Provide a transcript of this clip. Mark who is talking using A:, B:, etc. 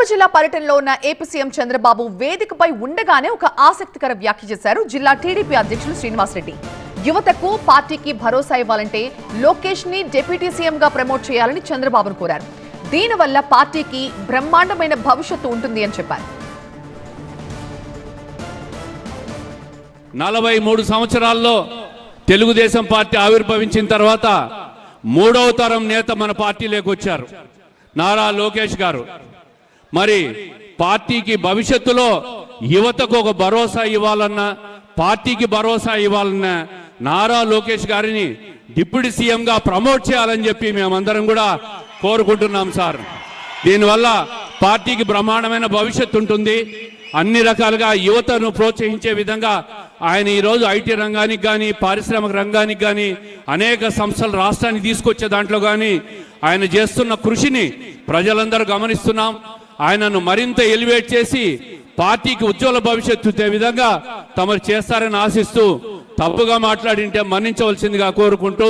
A: జిల్లా పర్యటనలో ఉన్న ఏపీ సీఎం చంద్రబాబు వేదికపై ఉండగానే ఒక ఆసక్తికర వ్యాఖ్య చేశారు జిల్లా టీడీపీ అధ్యక్షులు శ్రీనివాస్ రెడ్డి. యువతకు పార్టీకి భరోసా ఇవ్వాలంటే లోకేష్ ని డిప్యూటీ సీఎం గా ప్రమోట్ చేయాలని చంద్రబాబును కోరారు. దీనివల్ల పార్టీకి బ్రహ్మాండమైన భవిష్యత్తు ఉంటుంది అని చెప్పారు.
B: 43 సంవత్సరాల్లో తెలుగుదేశం పార్టీ ఆవిర్భవించిన తర్వాత మూడవ తరం నేత మన పార్టీలోకి వచ్చారు, నారా లోకేష్ గారు. మరి పార్టీకి భవిష్యత్తులో యువతకు ఒక భరోసా ఇవ్వాలన్నా, పార్టీకి భరోసా ఇవ్వాలన్నా నారా లోకేష్ గారిని డిప్యూటీ సీఎంగా ప్రమోట్ చేయాలని చెప్పి మేమందరం కూడా కోరుకుంటున్నాం సార్. దీనివల్ల పార్టీకి బ్రహ్మాండమైన భవిష్యత్తు ఉంటుంది. అన్ని రకాలుగా యువతను ప్రోత్సహించే విధంగా ఆయన ఈరోజు ఐటీ రంగానికి కానీ, పారిశ్రామిక రంగానికి కానీ, అనేక సంస్థలు రాష్ట్రానికి తీసుకొచ్చే దాంట్లో కానీ ఆయన చేస్తున్న కృషిని ప్రజలందరూ గమనిస్తున్నాం. ఆయనను మరింత ఎలివేట్ చేసి పార్టీకి ఉజ్వల భవిష్యత్తు ఇచ్చే విధంగా తమరు చేస్తారని ఆశిస్తూ, తప్పుగా మాట్లాడింటే మన్నించవలసిందిగా కోరుకుంటూ